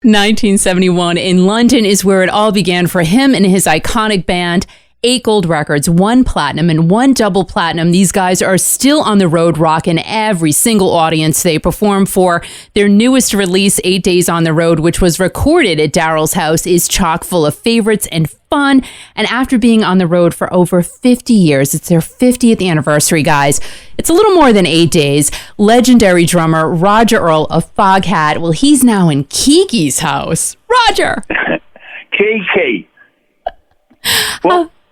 1971 in London is where it all began for him and his iconic band. 8 gold records, 1 platinum, and 1 double platinum. These guys are still on the road rocking every single audience they perform for. Their newest release, 8 Days on the Road, which was recorded at Daryl's house, is chock full of favorites and fun. And after being on the road for over 50 years, it's their 50th anniversary, guys. It's a little more than 8 days. Legendary drummer Roger Earl of Foghat, well, he's now in Kiki's house. Roger! Kiki!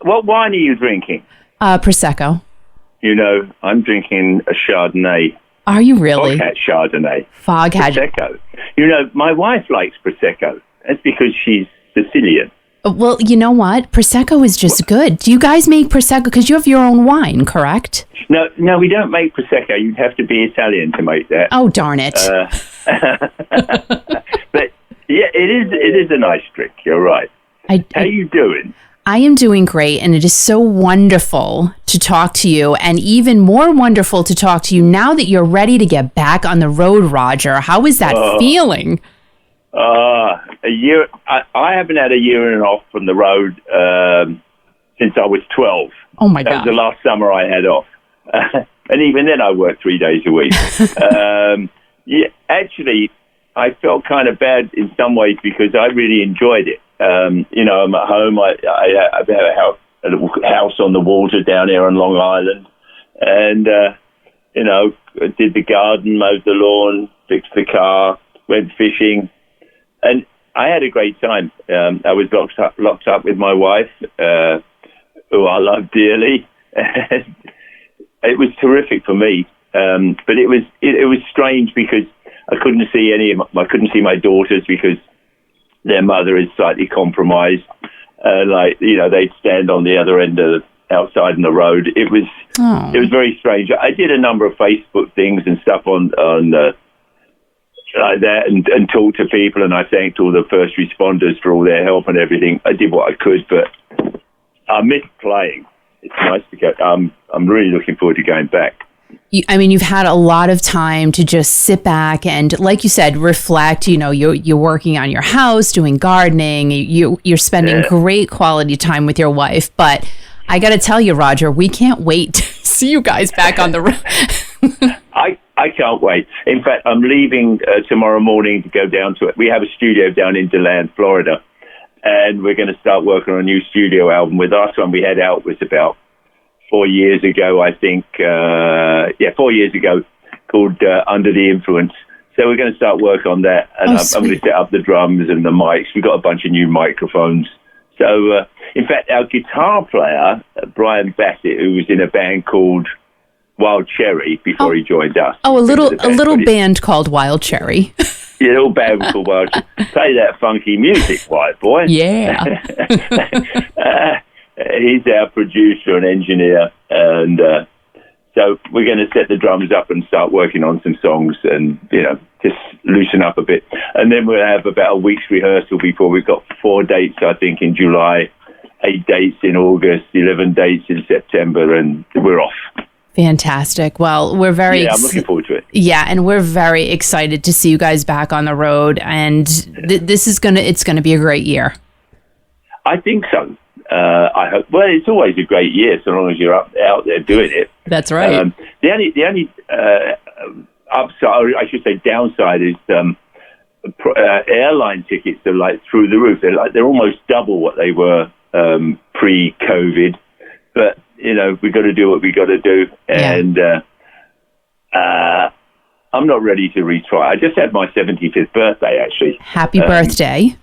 What wine are you drinking? Prosecco. You know, I'm drinking a Chardonnay. Are you really? Foghat Chardonnay. Foghat. Prosecco. You know, my wife likes Prosecco. That's because she's Sicilian. Well, you know what? Prosecco is just good. Do you guys make Prosecco? Because you have your own wine, correct? No, we don't make Prosecco. You'd have to be Italian to make that. Oh, darn it. But, yeah, it is a nice drink. You're right. How are you doing? I am doing great, and it is so wonderful to talk to you, and even more wonderful to talk to you now that you're ready to get back on the road, Roger. How is that feeling? A year. I haven't had a year and a half from the road since I was 12. Oh, my God. That was the last summer I had off. And even then I worked 3 days a week. Yeah, actually, I felt kind of bad in some ways because I really enjoyed it. You know, I'm at home. I have a little house on the water down here on Long Island, and you know, did the garden, mowed the lawn, fixed the car, went fishing, and I had a great time. I was locked up with my wife, who I love dearly, and it was terrific for me. But it was strange because I couldn't see my daughters because their mother is slightly compromised. Like, you know, they'd stand on the other end of outside on the road. It was very strange. I did a number of Facebook things and stuff on like that and talked to people, and I thanked all the first responders for all their help and everything. I did what I could, but I missed playing. It's nice to go. I'm really looking forward to going back. You've had a lot of time to just sit back and, like you said, reflect. You know, you're working on your house, doing gardening. You're spending great quality time with your wife. But I got to tell you, Roger, we can't wait to see you guys back on the road. I can't wait. In fact, I'm leaving tomorrow morning to go down to it. We have a studio down in DeLand, Florida, and we're going to start working on a new studio album. With us, when we head out was about 4 years ago, I think. 4 years ago, called Under the Influence. So we're going to start work on that, and I'm going to set up the drums and the mics. We've got a bunch of new microphones. So, in fact, our guitar player, Brian Bassett, who was in a band called Wild Cherry before he joined us. Oh, a little band called Wild Cherry. Yeah, a little band called Wild Cherry. Play that funky music, white boy. Yeah. He's our producer and engineer, and so we're going to set the drums up and start working on some songs and, you know, just loosen up a bit. And then we'll have about a week's rehearsal before we've got 4 dates, I think, in July, 8 dates in August, 11 dates in September, and we're off. Fantastic. Well, we're very... I'm looking forward to it. Yeah, and we're very excited to see you guys back on the road, and it's going to be a great year. I think so. I hope. Well, it's always a great year so long as you're out there doing it. That's right. The only upside, I should say downside, is airline tickets are like through the roof. They're almost double what they were pre-COVID. But you know, we got to do what we got to do, and I'm not ready to retry. I just had my 75th birthday, actually. Happy birthday!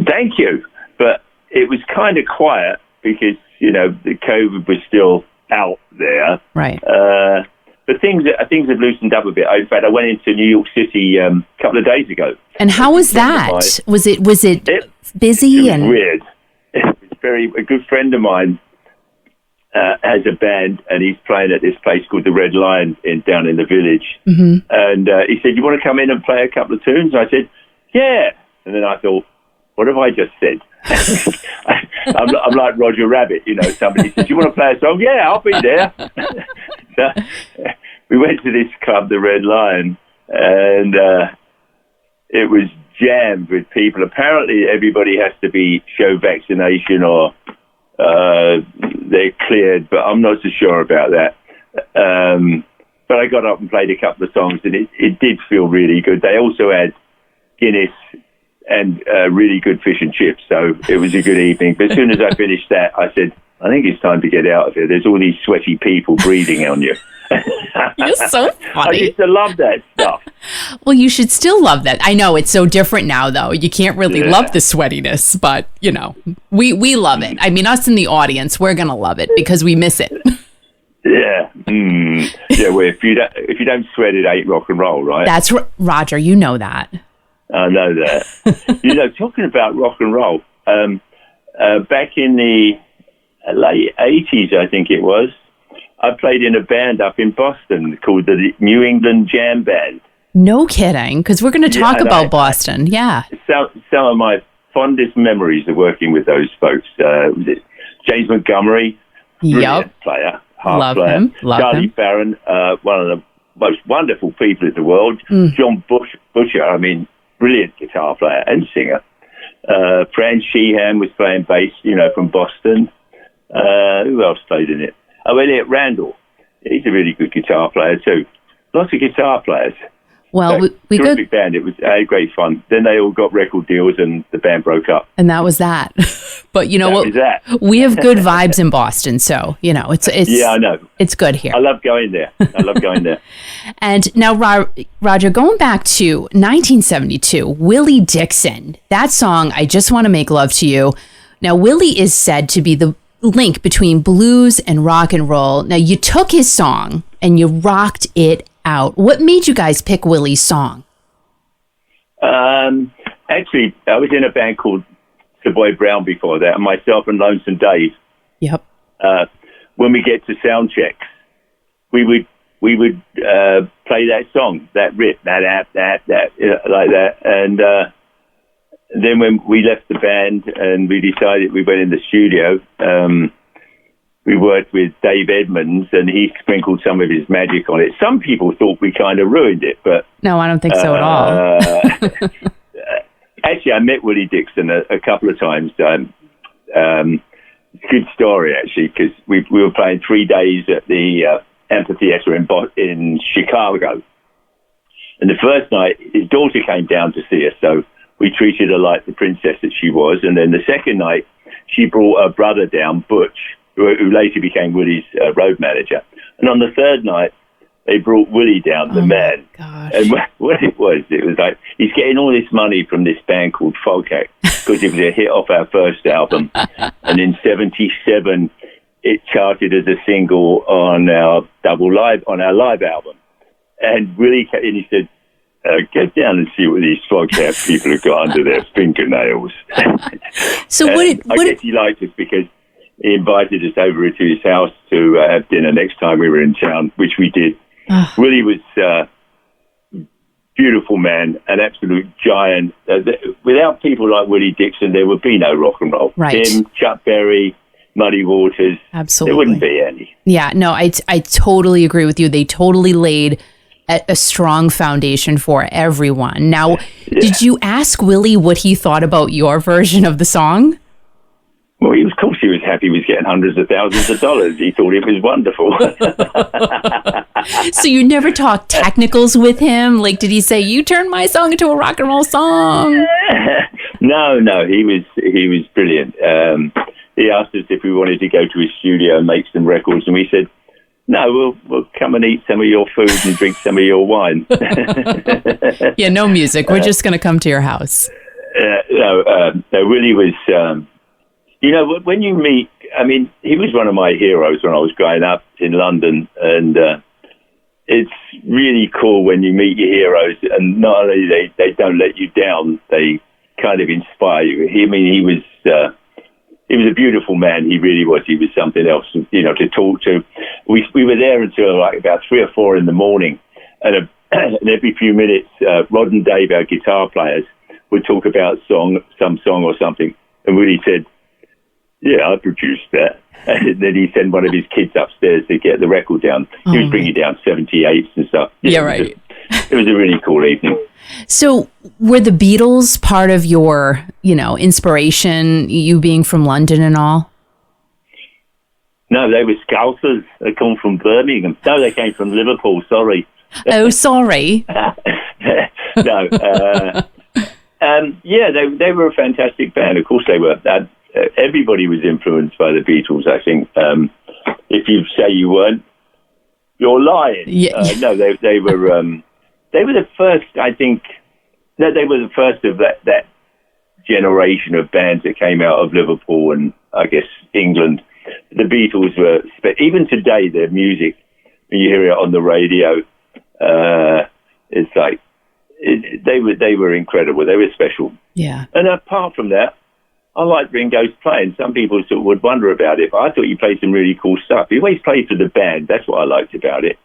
Thank you, but it was kind of quiet because, you know, the COVID was still out there. Right. But things have loosened up a bit. In fact, I went into New York City a couple of days ago. And how was that? Was it busy? It was weird. It was a good friend of mine has a band, and he's playing at this place called the Red Lion down in the Village. Mm-hmm. And he said, "You want to come in and play a couple of tunes?" And I said, "Yeah." And then I thought, what have I just said? I'm like Roger Rabbit, you know. Somebody says, "You want to play a song?" "Yeah, I'll be there." So we went to this club, the Red Lion, and it was jammed with people. Apparently, everybody has to be show vaccination or they're cleared, but I'm not so sure about that. But I got up and played a couple of songs, and it did feel really good. They also had Guinness and really good fish and chips, so it was a good evening. But as soon as I finished that, I said, I think it's time to get out of here. There's all these sweaty people breathing on you. You're so funny. I used to love that stuff. Well, you should still love that. I know it's so different now, though. You can't really love the sweatiness, but, you know, we love it. I mean, us in the audience, we're going to love it because we miss it. Yeah. Yeah, well, if you don't sweat, it ain't rock and roll, right? That's Roger, you know that. I know that. You know, talking about rock and roll, back in the late 80s, I think it was, I played in a band up in Boston called the New England Jam Band. No kidding, because we're going to talk about Boston. Yeah. Some of my fondest memories of working with those folks. Was it James Montgomery? Brilliant player. Love player. him. Charlie Farron, one of the most wonderful people in the world. John Butcher, I mean, brilliant guitar player and singer. Fran Sheehan was playing bass, you know, from Boston. Who else played in it? Oh, Elliot Randall. He's a really good guitar player too. Lots of guitar players. Well, so, we terrific band. It was great fun. Then they all got record deals, and the band broke up. And that was that. But you know what? We have good vibes in Boston, so you know it's yeah, I know. It's good here. I love going there. And now, Roger, going back to 1972, Willie Dixon. That song, "I Just Want to Make Love to You." Now, Willie is said to be the link between blues and rock and roll. Now, you took his song and you rocked it out. What made you guys pick Willie's song? Actually, I was in a band called Savoy Brown before that, and myself and Lonesome Dave. Yep. When we get to sound checks, we would play that song, that riff, that like that, and then when we left the band and we decided we went in the studio, we worked with Dave Edmonds, and he sprinkled some of his magic on it. Some people thought we kind of ruined it, but no, I don't think so at all. Actually, I met Willie Dixon a couple of times. It's a good story, actually, because we were playing 3 days at the amphitheater in Chicago. And the first night, his daughter came down to see us, so we treated her like the princess that she was. And then the second night, she brought her brother down, Butch, who later became Willie's road manager. And on the third night, they brought Willie down, the man. Gosh. And what it was like, he's getting all this money from this band called Foghat, because it was a hit off our first album. And in 77, it charted as a single on our live album. And Willie came in, he said, get down and see what these Foghat people have got under their fingernails. So I guess he liked us because he invited us over to his house to have dinner next time we were in town, which we did. Willie was a beautiful man, an absolute giant. Without people like Willie Dixon, there would be no rock and roll. Right. Him, Chuck Berry, Muddy Waters. Absolutely. There wouldn't be any. Yeah, no, I totally agree with you. They totally laid a strong foundation for everyone. Now, Did you ask Willie what he thought about your version of the song? Well, of course he was happy he was getting hundreds of thousands of dollars. He thought it was wonderful. So you never talked technicals with him? Like, did he say, you turned my song into a rock and roll song? No, he was brilliant. He asked us if we wanted to go to his studio and make some records, and we said, no, we'll come and eat some of your food and drink some of your wine. Yeah, no music. We're just going to come to your house. No, Willie was... you know, when you meet, I mean, he was one of my heroes when I was growing up in London, and it's really cool when you meet your heroes, and not only they don't let you down, they kind of inspire you. He was a beautiful man. He really was. He was something else, you know, to talk to. We were there until like about 3 or 4 in the morning, and every few minutes, Rod and Dave, our guitar players, would talk about some song or something, and Willie said, yeah, I produced that. And then he sent one of his kids upstairs to get the record down. He was bringing down 78s and stuff. Yeah, right. it was a really cool evening. So were the Beatles part of your, inspiration, you being from London and all? No, they were Scousers. They come from Birmingham. No, they came from Liverpool. Sorry. Oh, sorry. No. They were a fantastic band. Of course they were. Everybody was influenced by the Beatles, I think. If you say you weren't, you're lying. Yeah. No, they were the first, I think. No, they were the first of that generation of bands that came out of Liverpool and, I guess, England. The Beatles were, even today, their music, when you hear it on the radio, it's like, they were incredible. They were special. Yeah. And apart from that, I like Ringo's playing. Some people sort of would wonder about it, but I thought he played some really cool stuff. He always played for the band. That's what I liked about it.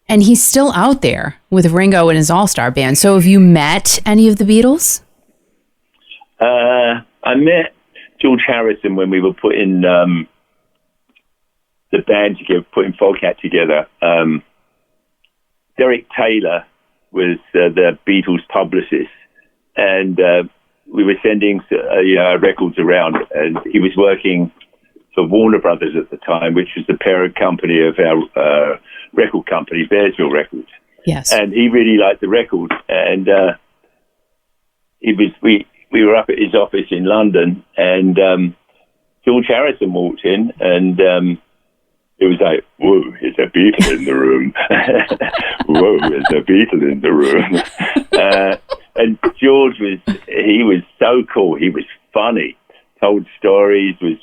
And he's still out there with Ringo and his all-star band. So have you met any of the Beatles? I met George Harrison when we were putting the band together, putting Foghat together. Derek Taylor was the Beatles publicist, and we were sending records around, and he was working for Warner Brothers at the time, which was the parent company of our record company, Bearsville Records. Yes. And he really liked the record, and we were up at his office in London, and George Harrison walked in, and it was like, whoa, there's a Beatle in the room. Whoa, there's a Beatle in the room. And George was so cool. He was funny, told stories, was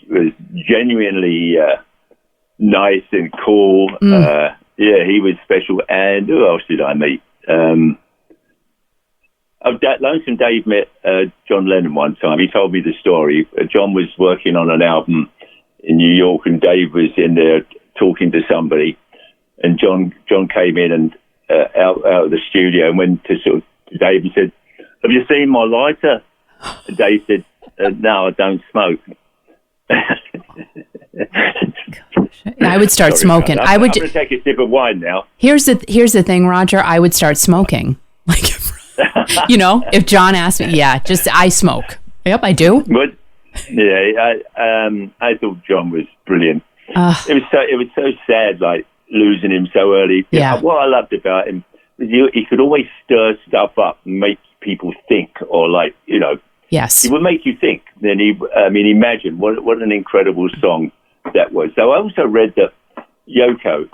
genuinely nice and cool. He was special. And who else did I meet? Lonesome Dave met John Lennon one time. He told me the story. John was working on an album in New York, and Dave was in there talking to somebody, and John came in and out of the studio and went to sort of Dave and said, "Have you seen my lighter?" And Dave said, "No, I don't smoke." I would start smoking. I'm going to take a sip of wine now. Here's the thing, Roger. I would start smoking. Like, if John asked me, I smoke. Yep, I do. But I thought John was brilliant. It was so sad, like losing him so early. Yeah. What I loved about him was he could always stir stuff up and make people think, or Yes. He would make you think. Then imagine what an incredible song that was. So I also read that Yoko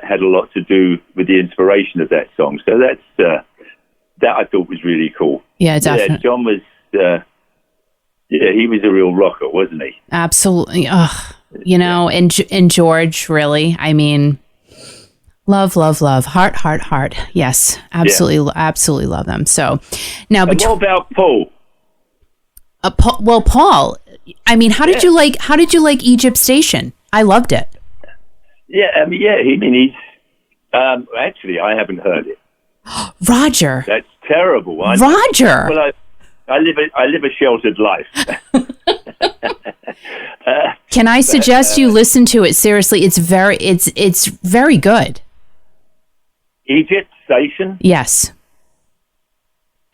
had a lot to do with the inspiration of that song. So that I thought was really cool. Yeah, definitely. Yeah, John was, he was a real rocker, wasn't he? Absolutely. And George, really, I mean, love, heart. Yes, absolutely, absolutely love them. So now, what about Paul? Paul. I mean, how did you like Egypt Station? I loved it. Yeah, he's actually, I haven't heard it. Roger. That's terrible. Roger. Well, I live a sheltered life. Can I suggest you listen to it? Seriously, it's very good. Egypt Station? Yes.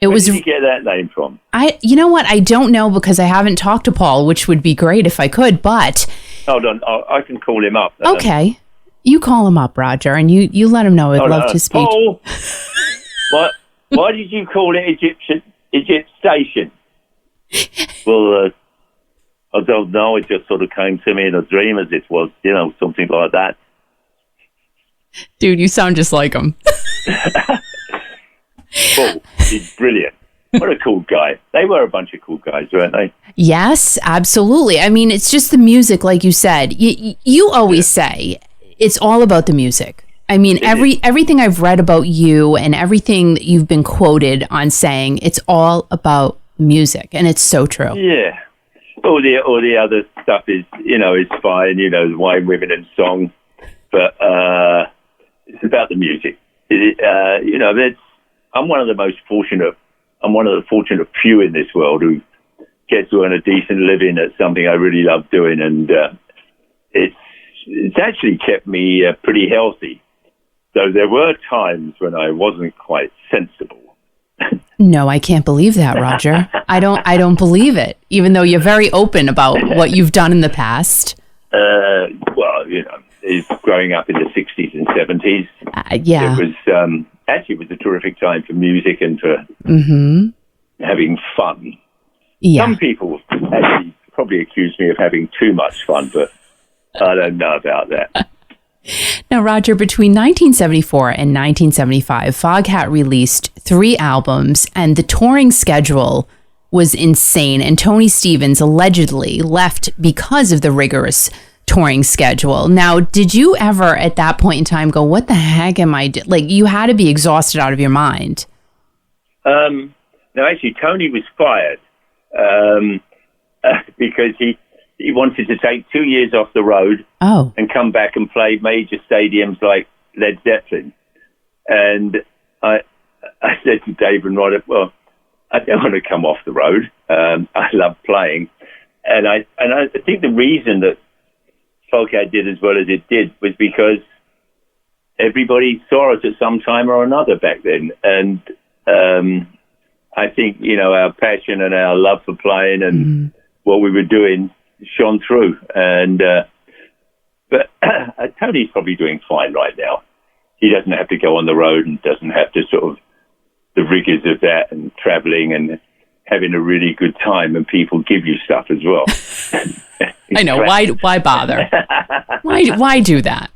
Where did you get that name from? You know what? I don't know, because I haven't talked to Paul, which would be great if I could, but... Hold on, I can call him up. Okay. You call him up, Roger, and you let him know I'd love to speak. Paul, why did you call it Egypt Station? Well, I don't know. It just sort of came to me in a dream, as it was, something like that. Dude, you sound just like him. Paul, he's brilliant. What a cool guy. They were a bunch of cool guys, weren't they? Yes, absolutely. I mean, it's just the music, like you said. You always say it's all about the music. I mean, everything I've read about you and everything that you've been quoted on saying, it's all about music, and it's so true. Yeah. All the other stuff is fine, the wine, women, and song, but it's about the music. I'm one of the fortunate few in this world who gets to earn a decent living at something I really love doing, and it's actually kept me pretty healthy. So there were times when I wasn't quite sensible. No, I can't believe that, Roger. I don't believe it, even though you're very open about what you've done in the past. Well, it's growing up in the 60s and 70s. Yeah. It was actually it was a terrific time for music and for having fun. Yeah. Some people actually probably accuse me of having too much fun, but I don't know about that. Now, Roger, between 1974 and 1975, Foghat released 3 albums, and the touring schedule was insane. And Tony Stevens allegedly left because of the rigorous touring schedule. Now, did you ever at that point in time go, what the heck am I doing? Like, you had to be exhausted out of your mind. No, actually, Tony was fired because he wanted to take 2 years off the road and come back and play major stadiums like Led Zeppelin. And I said to Dave and Roger, well, I don't want to come off the road. I love playing. And I think the reason that Foghat did as well as it did was because everybody saw us at some time or another back then. And I think, our passion and our love for playing and what we were doing shone through. And but Tony's probably doing fine right now. He doesn't have to go on the road and doesn't have to sort of the rigors of that and traveling and having a really good time, and people give you stuff as well. I know. Why bother? Why do that?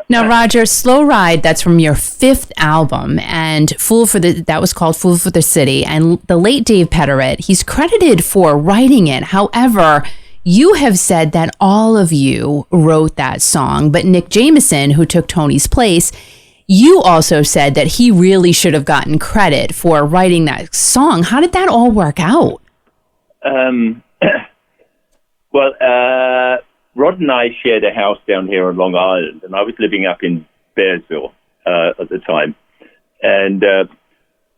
Now, Roger, Slow Ride, that's from your 5th album, and that was called Fool for the City. And the late Dave Pederett, he's credited for writing it. However, you have said that all of you wrote that song, but Nick Jameson, who took Tony's place, you also said that he really should have gotten credit for writing that song. How did that all work out? Well, Rod and I shared a house down here on Long Island, and I was living up in Bearsville at the time. And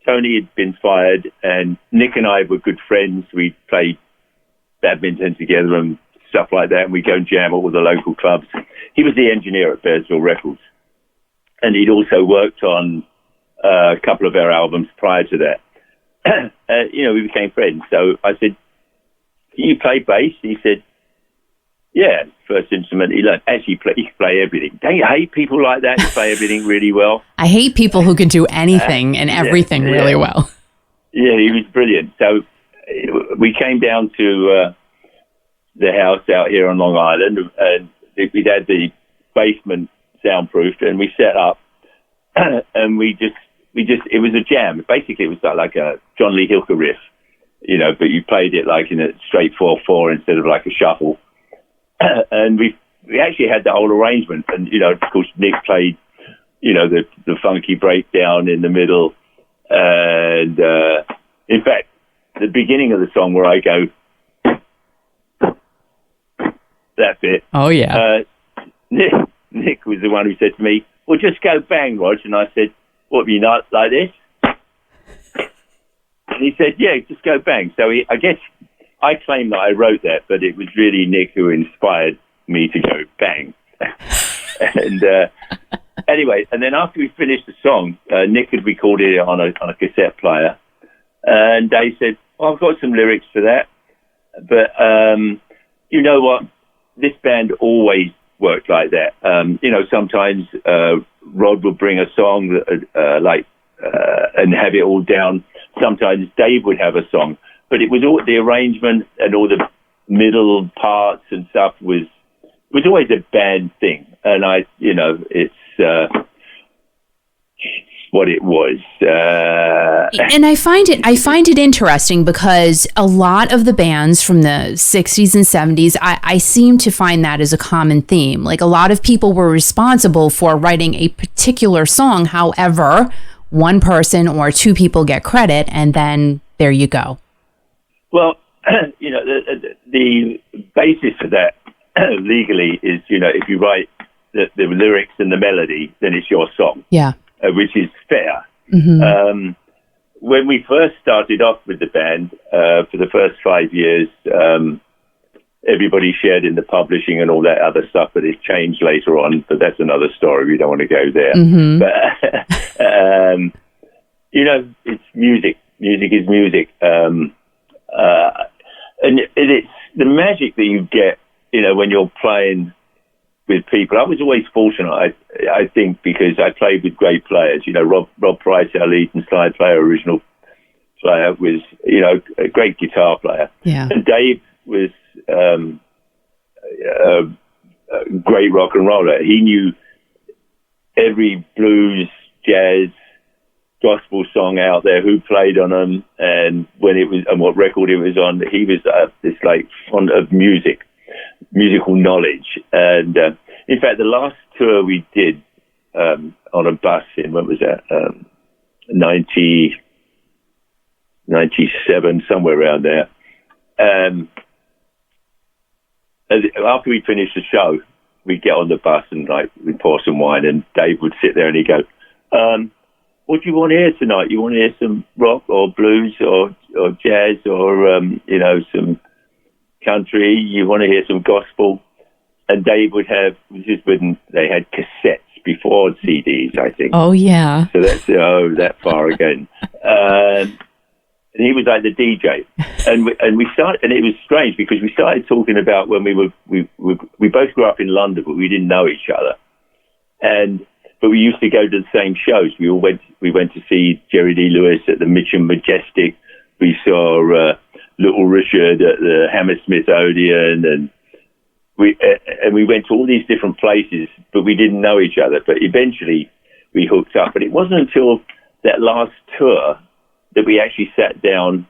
Tony had been fired, and Nick and I were good friends. We played badminton together and stuff like that, and we'd go and jam at all the local clubs. He was the engineer at Bearsville Records, and he'd also worked on a couple of our albums prior to that. We became friends. So I said, "Can you play bass?" He said, "Yeah." First instrument he learned. Actually, he could play everything. Don't you hate people like that who play everything really well? I hate people who can do anything and everything really well. Yeah, he was brilliant. So we came down to the house out here on Long Island, and we'd had the basement soundproofed, and we set up, and we just it was a jam. Basically, it was like a John Lee Hooker riff, but you played it like in a straight 4/4 instead of like a shuffle. And we actually had the whole arrangement, and of course Nick played the funky breakdown in the middle, and in fact the beginning of the song where I go that bit. Oh yeah. Nick was the one who said to me, "Well, just go bang, Roger." And I said, "What, you not like this?" And he said, "Yeah, just go bang." So I guess I claim that I wrote that, but it was really Nick who inspired me to go bang. And anyway, and then after we finished the song, Nick had recorded it on a cassette player, and they said, "Well, I've got some lyrics for that, but you know what? This band always worked like that. Sometimes Rod would bring a song that, and have it all down. Sometimes Dave would have a song." But it was all the arrangement and all the middle parts and stuff was always a band thing. And it's what it was. And I find it interesting because a lot of the bands from the 60s and 70s, I seem to find that as a common theme. Like, a lot of people were responsible for writing a particular song. However, one person or 2 people get credit, and then there you go. Well, the basis for that legally is, if you write the lyrics and the melody, then it's your song. Yeah. Which is fair. Mm-hmm. When we first started off with the band, for the first 5 years, everybody shared in the publishing and all that other stuff, but it's changed later on. But that's another story. We don't want to go there. Mm-hmm. But it's music. Music is music, and it's the magic that you get. When you're playing with people. I was always fortunate, I think, because I played with great players. Rob Price, our lead and slide player, original player, was a great guitar player. Yeah. And Dave was a great rock and roller. He knew every blues, jazz, gospel song out there, who played on them, and when it was, and what record it was on. He was this fond of musical knowledge. And in fact, the last tour we did on a bus in, when was that? 97, somewhere around there. After we finished the show, we'd get on the bus and we'd pour some wine, and Dave would sit there and he'd go, what do you want to hear tonight? You want to hear some rock or blues or jazz or some country? You want to hear some gospel? And Dave would have, this is when they had cassettes before CDs, I think. Oh yeah. So that's that far again. And he was like the DJ, and we started, and it was strange because we started talking about when we both grew up in London, but we didn't know each other, but we used to go to the same shows. We went to see Jerry Lee Lewis at the Mitcham Majestic. We saw Little Richard at the Hammersmith Odeon, and we went to all these different places, but we didn't know each other. But eventually we hooked up. But it wasn't until that last tour that we actually sat down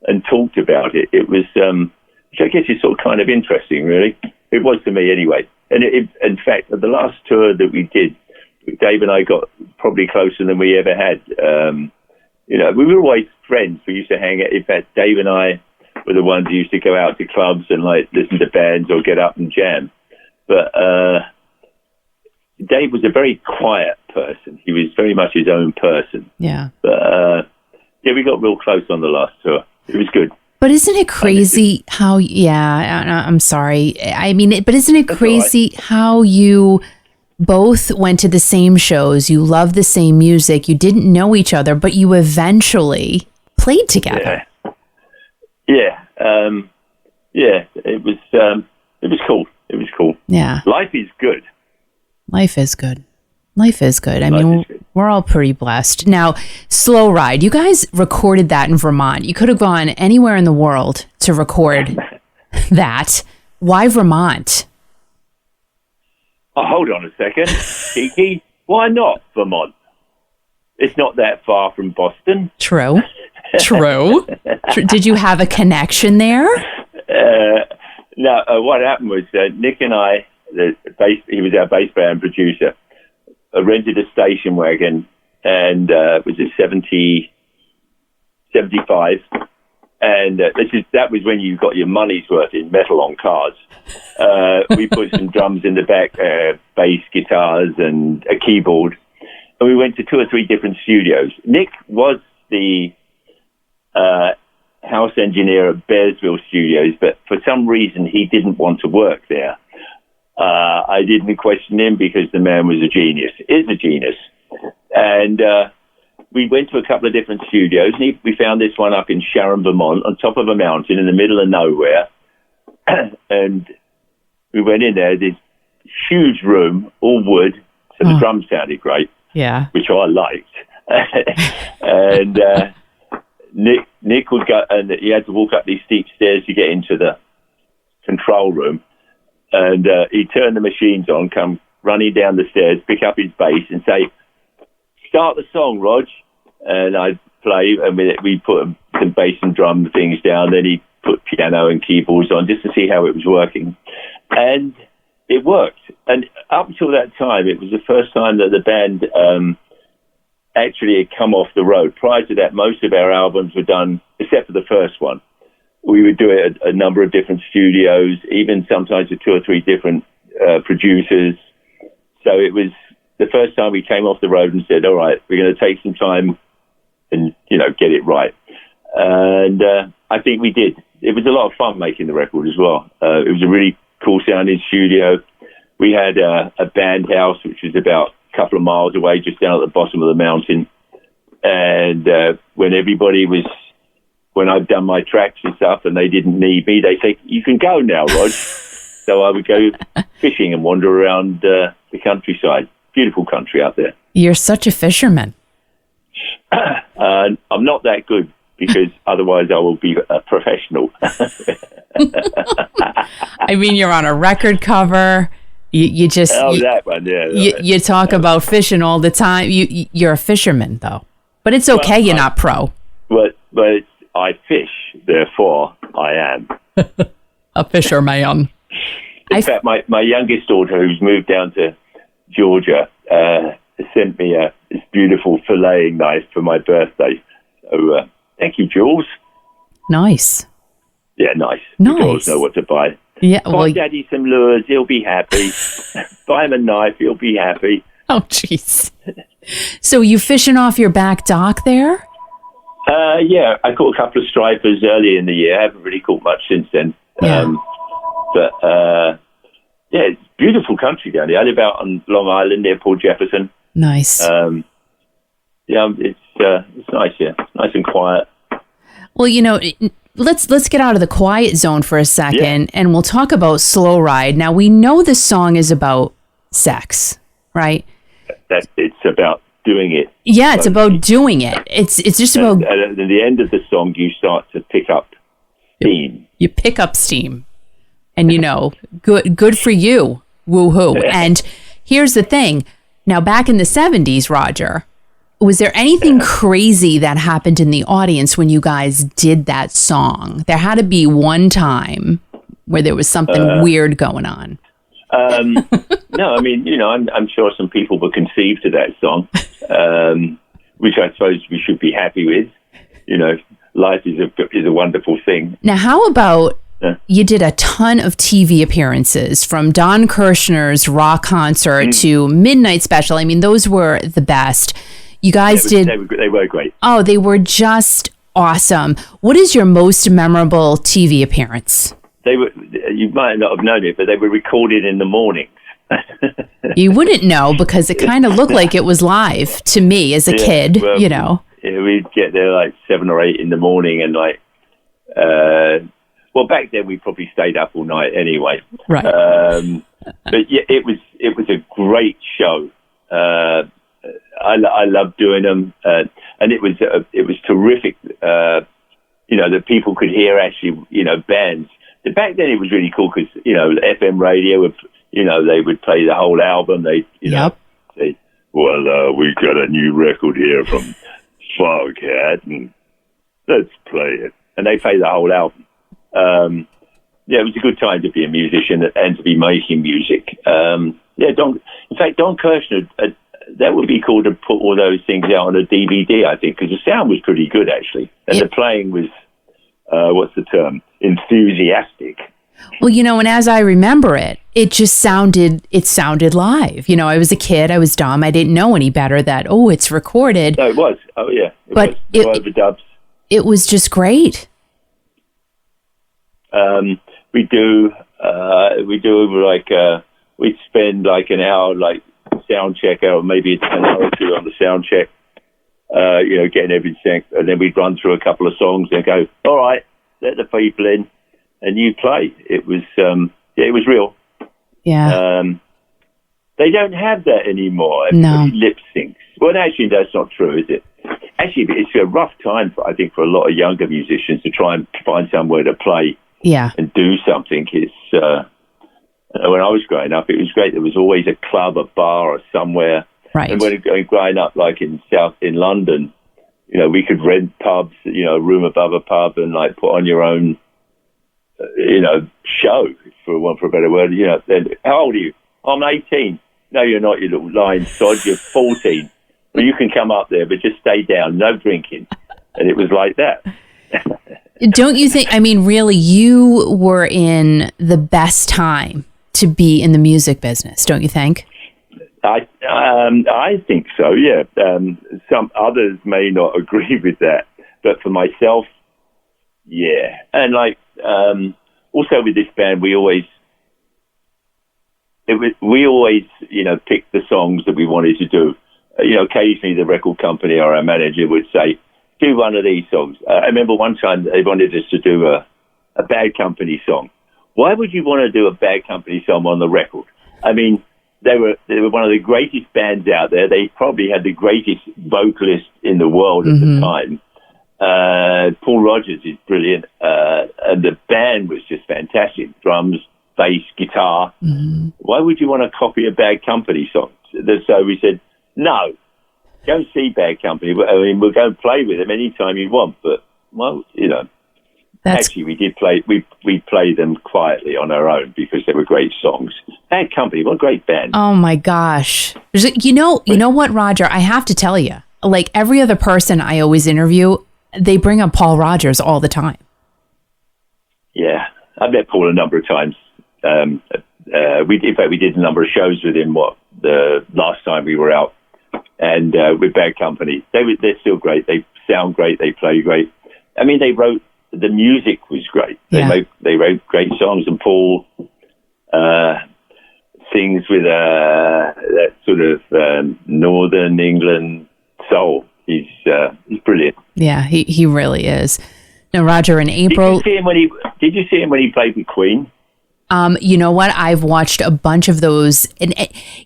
and talked about it. It was, which I guess is sort of kind of interesting, really. It was to me anyway. And in fact, at the last tour that we did, Dave and I got probably closer than we ever had. We were always friends. We used to hang out. In fact, Dave and I were the ones who used to go out to clubs and listen to bands or get up and jam. But Dave was a very quiet person. He was very much his own person. Yeah. But we got real close on the last tour. It was good. But isn't it crazy how? Yeah, I'm sorry. I mean, but isn't it crazy how you both went to the same shows? You loved the same music. You didn't know each other, but you eventually played together. Yeah. It was cool. It was cool. Yeah. Life is good. Life is good. I mean, we're all pretty blessed. Now, Slow Ride, you guys recorded that in Vermont. You could have gone anywhere in the world to record that. Why Vermont? Oh, hold on a second. Kiki, why not Vermont? It's not that far from Boston. True. Did you have a connection there? No, what happened was Nick and I, he was our bass player and producer, rented a station wagon, and it was a 75, and that was when you got your money's worth in metal on cars. We put some drums in the back, bass, guitars, and a keyboard, and we went to 2 or 3 different studios. Nick was the house engineer at Bearsville Studios, but for some reason he didn't want to work there. I didn't question him because the man was a genius, is a genius. And we went to a couple of different studios, and we found this one up in Sharon, Vermont, on top of a mountain in the middle of nowhere. And we went in there, this huge room, all wood, so the drums sounded great, which I liked. And Nick would go, and he had to walk up these steep stairs to get into the control room. And he'd turn the machines on, come running down the stairs, pick up his bass and say, "Start the song, Rog." And I'd play, and we put some bass and drum things down. Then he'd put piano and keyboards on just to see how it was working. And it worked. And up until that time, it was the first time that the band actually had come off the road. Prior to that, most of our albums were done, except for the first one. We would do it at a number of different studios, even sometimes with 2 or 3 different producers. So it was the first time we came off the road and said, all right, we're going to take some time and, get it right. And I think we did. it was a lot of fun making the record as well. It was a really cool sounding studio. We had a band house, which was about a couple of miles away, just down at the bottom of the mountain. And when I'd done my tracks and stuff and they didn't need me, they say, "You can go now, Rog." So I would go fishing and wander around the countryside. Beautiful country out there. You're such a fisherman. I'm not that good, because otherwise I will be a professional. I mean, you're on a record cover. That one, yeah. You talk about fishing all the time. You're a fisherman, though. But it's okay, you're not pro. But I fish, therefore I am. A fisherman. In fact, my youngest daughter, who's moved down to Georgia, sent me this beautiful filleting knife for my birthday. So thank you, Jules. Nice. Yeah, nice. The girls know what to buy. Yeah, buy Daddy some lures, he'll be happy. Buy him a knife, he'll be happy. Oh, jeez. So you fishing off your back dock there? Yeah, I caught a couple of stripers early in the year. I haven't really caught much since then. Yeah. Yeah, it's beautiful country down there. I live out on Long Island near Port Jefferson. Nice. Yeah, it's nice here. It's nice and quiet. Well, let's get out of the quiet zone for a second, and we'll talk about Slow Ride. Now, we know this song is about sex, right? That it's about doing it. Yeah, it's about doing it. It's just about... At the end of the song, you start to pick up steam. You pick up steam. And, good for you. Woo-hoo. And here's the thing. Now, back in the 70s, Roger, was there anything crazy that happened in the audience when you guys did that song? There had to be one time where there was something weird going on. No, I mean, I'm sure some people were conceived to that song, which I suppose we should be happy with. Life is a wonderful thing. Now, how about you did a ton of TV appearances, from Don Kirshner's rock concert to Midnight Special. I mean, those were the best. You guys They were great. Oh, they were just awesome. What is your most memorable TV appearance? You might not have known it, but they were recorded in the mornings. You wouldn't know, because it kind of looked like it was live to me as a kid, Well, we'd get there like 7 or 8 in the morning, and back then we probably stayed up all night anyway. Right. But yeah, it was a great show. I loved doing them, and it was terrific. That people could hear actually, bands. Back then it was really cool because FM radio would, they would play the whole album. They, say, "Well, we got a new record here from Foghat, and let's play it," and they play the whole album. It was a good time to be a musician and to be making music. In fact, Don Kirshner, that would be cool to put all those things out on a DVD, I think, because the sound was pretty good, actually. And the playing was, what's the term? Enthusiastic. Well, and as I remember it sounded live. I was a kid, I was dumb, I didn't know any better that, it's recorded. No, it was. Oh, yeah. But no overdubs. It was just great. We'd spend like an hour, like sound check, or maybe an hour or two on the sound check, getting everything, and then we'd run through a couple of songs and go, "All right, let the people in," and you play. It was, it was real. Yeah. They don't have that anymore. No. Lip syncs. Well, actually, that's not true, is it? Actually, it's a rough time, I think, for a lot of younger musicians to try and find somewhere to play. Yeah. And do something. It's when I was growing up, it was great. There was always a club, a bar, or somewhere. Right. And when growing up, like in London, we could rent pubs, a room above a pub, and like put on your own, show, for a better word. Then how old are you? I'm 18. No, you're not, you little lying sod. You're 14. Well, you can come up there, but just stay down. No drinking. And it was like that. Don't you think, really, you were in the best time to be in the music business, don't you think? I think so, yeah. Some others may not agree with that, but for myself, yeah. And Also with this band, we always picked the songs that we wanted to do. Occasionally the record company or our manager would say, do one of these songs. I remember one time they wanted us to do a Bad Company song. Why would you want to do a Bad Company song on the record? I mean, they were one of the greatest bands out there. They probably had the greatest vocalist in the world at the time. Paul Rogers is brilliant. And the band was just fantastic. Drums, bass, guitar. Why would you want to copy a Bad Company song? So we said, no, go and see Bad Company. I mean, we'll go and play with them anytime you want. But, well, actually, we did play. We played them quietly on our own because they were great songs. Bad Company, what a great band! Oh my gosh! You know what, Roger? I have to tell you, like every other person I always interview, they bring up Paul Rogers all the time. Yeah, I've met Paul a number of times. In fact, we did a number of shows with him. The last time we were out, and with Bad Company, they're still great. They sound great. They play great. I mean, the music was great. Yeah. They wrote great songs, and Paul sings with that sort of Northern England soul. He's brilliant. Yeah, he really is. Now, Roger, in April, did you see him when he played with Queen? You know what? I've watched a bunch of those, and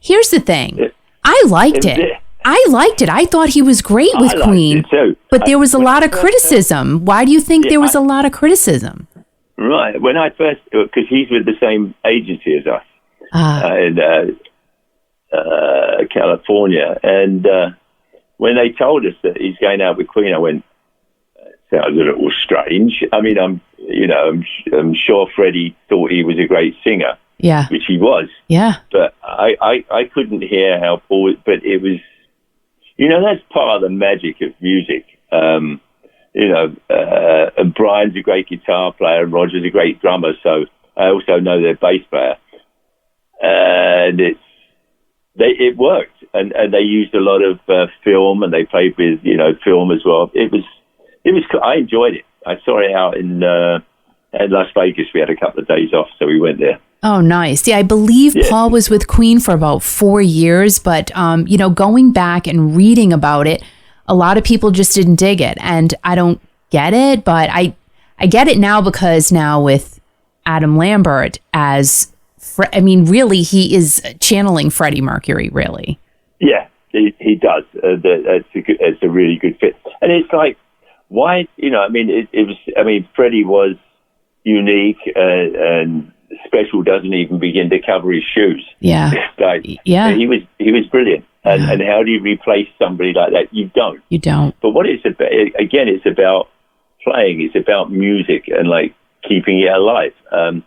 here's the thing: I liked it. I thought he was great with Queen, but there was a lot of criticism. Why do you think there was a lot of criticism? Right. When I first, because he's with the same agency as us in California, and when they told us that he's going out with Queen, I went, sounds a little strange. I mean, I'm sure Freddie thought he was a great singer, which he was. Yeah. But I couldn't hear how Paul. But it was. That's part of the magic of music. And Brian's a great guitar player, and Roger's a great drummer, so I also know their bass player. And it worked, and they used a lot of film, and they played with film as well. It was I enjoyed it. I saw it out in Las Vegas. We had a couple of days off, so we went there. Oh, nice. Yeah, I believe Paul was with Queen for about 4 years, but, going back and reading about it, a lot of people just didn't dig it. And I don't get it, but I get it now because now with Adam Lambert really, he is channeling Freddie Mercury, really. Yeah, he does. It's a really good fit. And it's like, why, Freddie was unique and special doesn't even begin to cover his shoes. Yeah. He was brilliant. And how do you replace somebody like that? You don't. But what it's about, again, it's about playing. It's about music and like keeping it alive.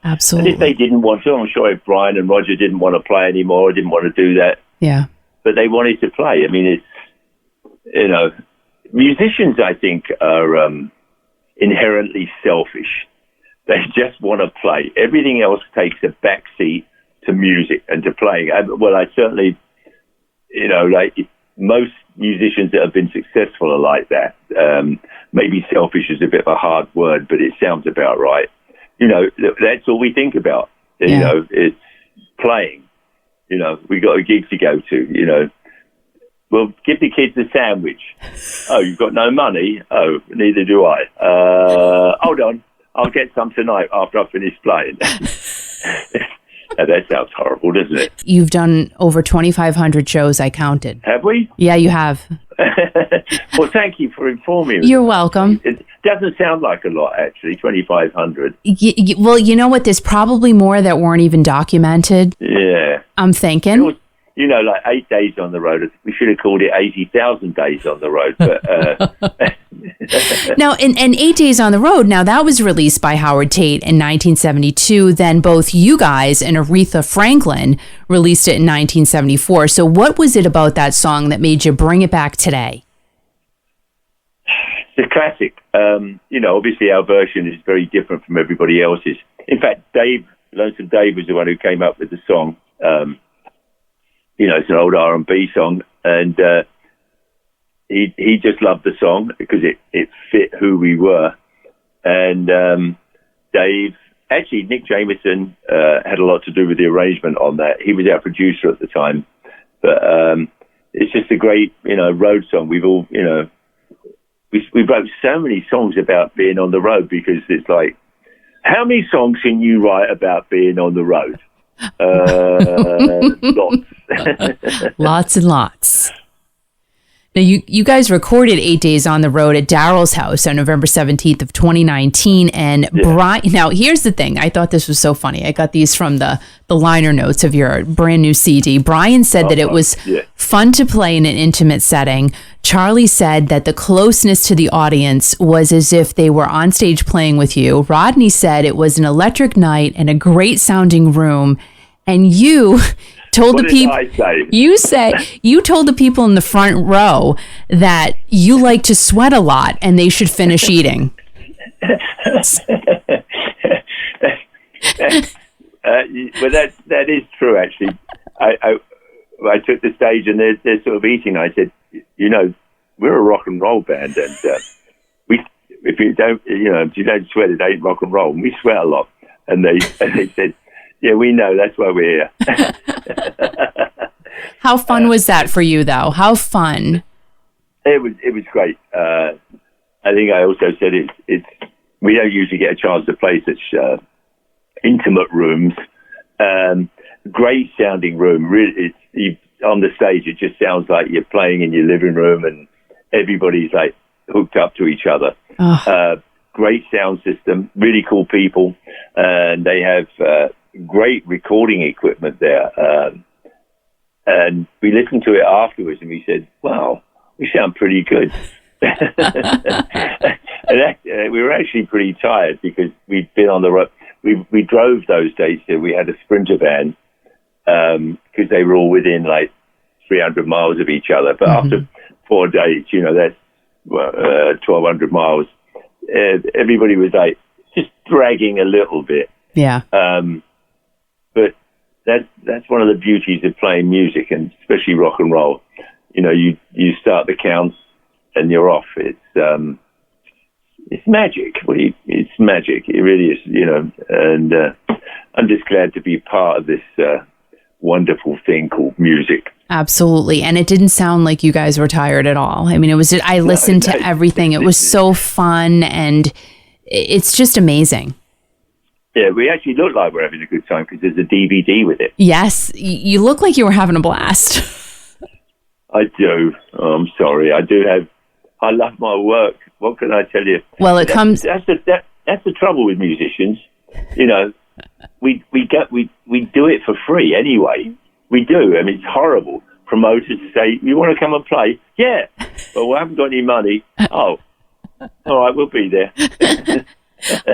Absolutely. And if they didn't want to, I'm sure if Brian and Roger didn't want to play anymore or didn't want to do that. Yeah. But they wanted to play. I mean, it's, musicians, I think, are inherently selfish. They just want to play. Everything else takes a backseat to music and to playing. I certainly, most musicians that have been successful are like that. Maybe selfish is a bit of a hard word, but it sounds about right. That's all we think about. It's playing. We got a gig to go to, Well, give the kids a sandwich. Oh, you've got no money? Oh, neither do I. Hold on. I'll get some tonight after I finish playing. That sounds horrible, doesn't it? You've done over 2,500 shows, I counted. Have we? Yeah, you have. Well, thank you for informing me. You're welcome. It doesn't sound like a lot, actually, 2,500. Well, you know what? There's probably more that weren't even documented. Yeah. I'm thinking. Like 8 days on the road. We should have called it 80,000 days on the road. But Now, and 8 Days on the Road, now that was released by Howard Tate in 1972. Then both you guys and Aretha Franklin released it in 1974. So what was it about that song that made you bring it back today? It's a classic. Obviously our version is very different from everybody else's. In fact, Lonesome Dave was the one who came up with the song. It's an old R&B song, and he just loved the song because it fit who we were. And Dave. Actually, Nick Jameson had a lot to do with the arrangement on that. He was our producer at the time. But it's just a great, road song. We've all, we wrote so many songs about being on the road, because it's like, how many songs can you write about being on the road? Lots. Lots and lots. Now, you guys recorded 8 Days on the Road at Daryl's house on November 17th of 2019. And Brian, now here's the thing. I thought this was so funny. I got these from the liner notes of your brand new CD. Brian said that it was fun to play in an intimate setting. Charlie said that the closeness to the audience was as if they were on stage playing with you. Rodney said it was an electric night and a great sounding room. And you told the people, you told the people in the front row that you like to sweat a lot and they should finish eating. Well, that is true. Actually, I took the stage and they're sort of eating. I said, we're a rock and roll band, and if you don't sweat, it ain't rock and roll. And we sweat a lot, and they said, yeah, we know. That's why we're here. How fun was that for you, though? How fun? It was great. I think I also said it's we don't usually get a chance to play such intimate rooms. Great sounding room. Really, on the stage, it just sounds like you're playing in your living room, and everybody's like hooked up to each other. Great sound system. Really cool people, and they have great recording equipment there. And we listened to it afterwards, and we said, wow, we sound pretty good. And we were actually pretty tired because we'd been on the road. We drove those days here. We had a Sprinter van because they were all within like 300 miles of each other. But after 4 days, that's 1,200 miles. Everybody was like just dragging a little bit. Yeah. But that's one of the beauties of playing music, and especially rock and roll. You start the count and you're off. It's magic. It's magic. It really is, and I'm just glad to be part of this wonderful thing called music. Absolutely. And it didn't sound like you guys were tired at all. I mean, I listened to everything. It was so fun, and it's just amazing. Yeah, we actually look like we're having a good time because there's a DVD with it. Yes, you look like you were having a blast. I do. Oh, I'm sorry. I love my work. What can I tell you? Well, that's the trouble with musicians. We do it for free anyway. We do. I mean, it's horrible. Promoters say, "You want to come and play?" Yeah. Well, we haven't got any money. Oh, all right, we'll be there.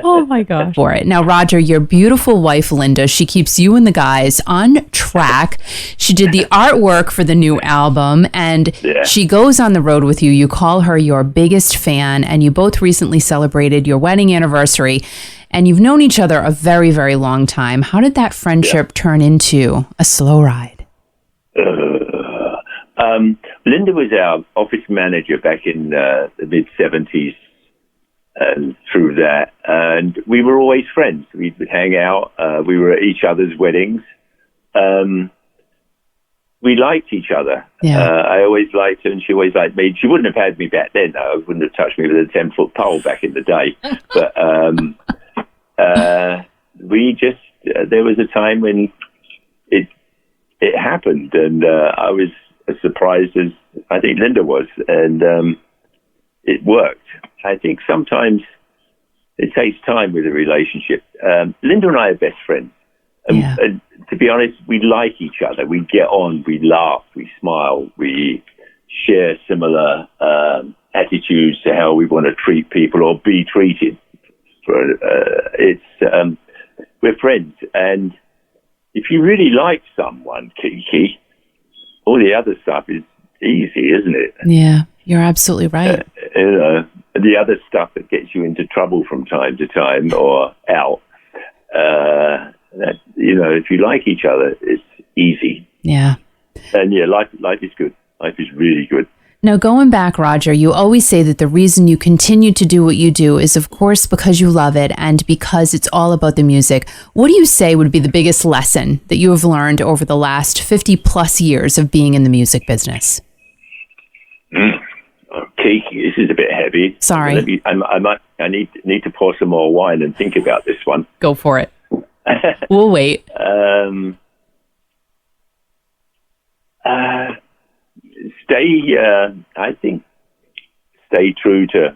Oh my gosh. For it. Now, Roger, your beautiful wife, Linda, she keeps you and the guys on track. She did the artwork for the new album, and she goes on the road with you. You call her your biggest fan, and you both recently celebrated your wedding anniversary, and you've known each other a very, very long time. How did that friendship turn into a slow ride? Linda was our office manager back in the mid-'70s. And through that, and we were always friends. We would hang out. We were at each other's weddings. We liked each other. Yeah. I always liked her, and she always liked me. She wouldn't have had me back then, though. Wouldn't have touched me with a 10-foot pole back in the day. But we just there was a time when it happened, and I was as surprised as I think Linda was, and it worked. I think sometimes it takes time with a relationship. Linda and I are best friends. And to be honest, we like each other. We get on, we laugh, we smile, we share similar attitudes to how we want to treat people or be treated. We're friends. And if you really like someone, Kiki, all the other stuff is easy, isn't it? Yeah, you're absolutely right. The other stuff that gets you into trouble from time to time or out, if you like each other, it's easy. Yeah. And life is good. Life is really good. Now, going back, Roger, you always say that the reason you continue to do what you do is, of course, because you love it and because it's all about the music. What do you say would be the biggest lesson that you have learned over the last 50 plus years of being in the music business? Kiki, this is a bit heavy. Sorry. I need to pour some more wine and think about this one. Go for it. We'll wait. Stay true to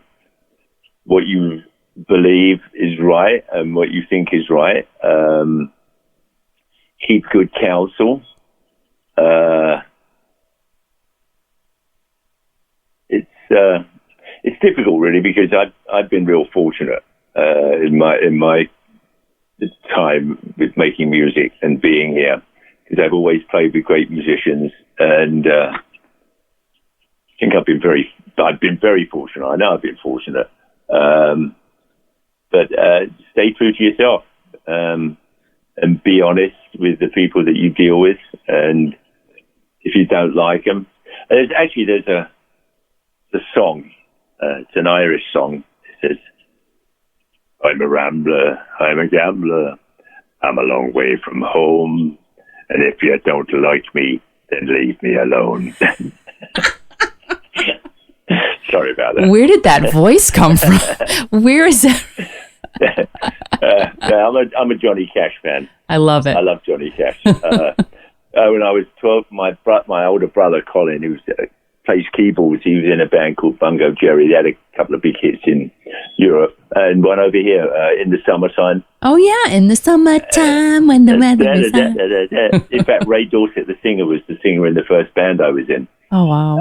what you believe is right and what you think is right. Keep good counsel. It's difficult, really, because I've been real fortunate in my time with making music and being here, because I've always played with great musicians, and I think I've been very fortunate. I know I've been fortunate, but stay true to yourself and be honest with the people that you deal with, and if you don't like them, there's a song. It's an Irish song. It says, "I'm a rambler, I'm a gambler, I'm a long way from home, and if you don't like me, then leave me alone." Sorry about that. Where did that voice come from? Where is it? I'm a Johnny Cash fan. I love it. I love Johnny Cash. When I was 12, my older brother Colin, who plays keyboards, he was in a band called Bungo Jerry. They had a couple of big hits in Europe, and one over here in the summertime. Oh yeah, in the summertime when the weather is hot. In fact, Ray Dorset, the singer, was the singer in the first band I was in. Oh wow.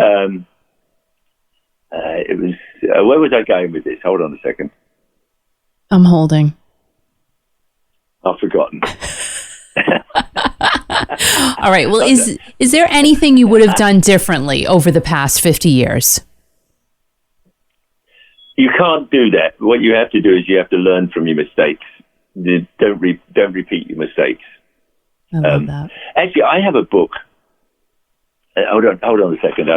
It was. Where was I going with this? Hold on a second. I'm holding. I've forgotten. All right. Well, is there anything you would have done differently over the past 50 years? You can't do that. What you have to do is you have to learn from your mistakes. Don't repeat your mistakes. I love that. Actually, I have a book. Hold on a second.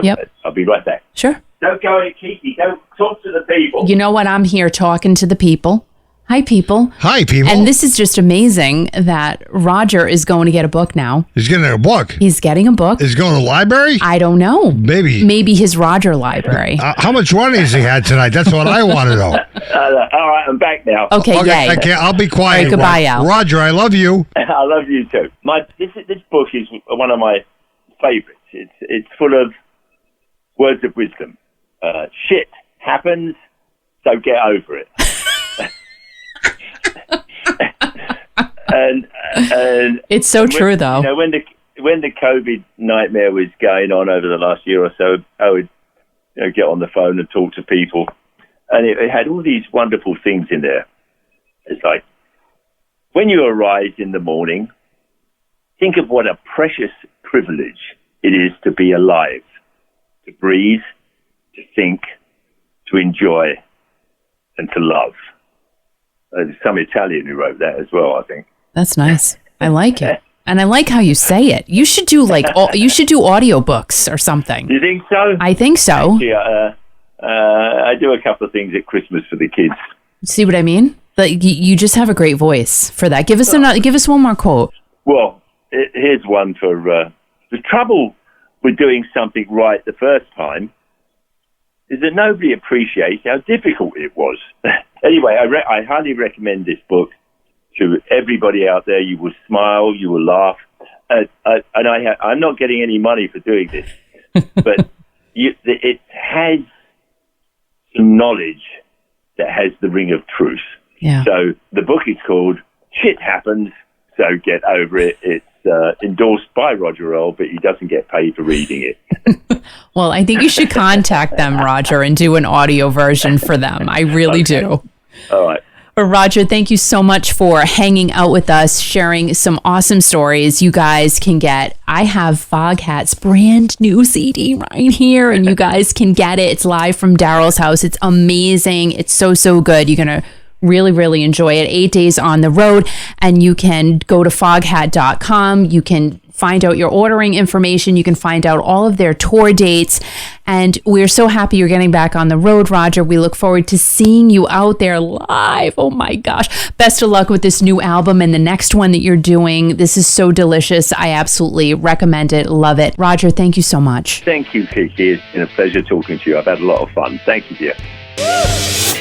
I'll be right back. Sure. Don't go in, Kiki. Don't talk to the people. You know what? I'm here talking to the people. Hi, people. Hi, people. And this is just amazing that Roger is going to get a book now. He's getting a book. He's getting a book. Is he going to the library? I don't know. Maybe his Roger library. How much money has he had tonight? That's what I want to know. All right, I'm back now. Okay, yay. I'll be quiet. All right, goodbye, Al. Roger, I love you. I love you too. This book is one of my favorites. It's full of words of wisdom. Shit happens, so get over it. and it's so true, though. You know, when the COVID nightmare was going on over the last year or so, I would get on the phone and talk to people, and it had all these wonderful things in there. It's like, when you arise in the morning, think of what a precious privilege it is to be alive, to breathe, to think, to enjoy, and to love. There's some Italian who wrote that as well, I think. That's nice. I like it. And I like how you say it. You should do audiobooks or something. You think so? I think so. Actually, I do a couple of things at Christmas for the kids. See what I mean? Like, you just have a great voice for that. Give us one more quote. Well, here's one for the trouble with doing something right the first time is that nobody appreciates how difficult it was. Anyway, I highly recommend this book to everybody out there. You will smile, you will laugh. I'm not getting any money for doing this, but it has some knowledge that has the ring of truth. Yeah. So the book is called Shit Happens, So Get Over It. It's endorsed by Roger Earl, but he doesn't get paid for reading it. Well, I think you should contact them, Roger, and do an audio version for them. I really do. All right. Roger, thank you so much for hanging out with us, sharing some awesome stories. You guys can I have Foghat's brand new CD right here, and you guys can get it. It's live from Daryl's house. It's amazing. It's so, so good. You're going to really, really enjoy it. 8 days on the road, and you can go to foghat.com. You can find out your ordering information. You can find out all of their tour dates. And we're so happy you're getting back on the road, Roger. We look forward to seeing you out there live. Oh my gosh. Best of luck with this new album and the next one that you're doing. This is so delicious. I absolutely recommend it. Love it. Roger, thank you so much. Thank you, Kiki. It's been a pleasure talking to you. I've had a lot of fun. Thank you, dear.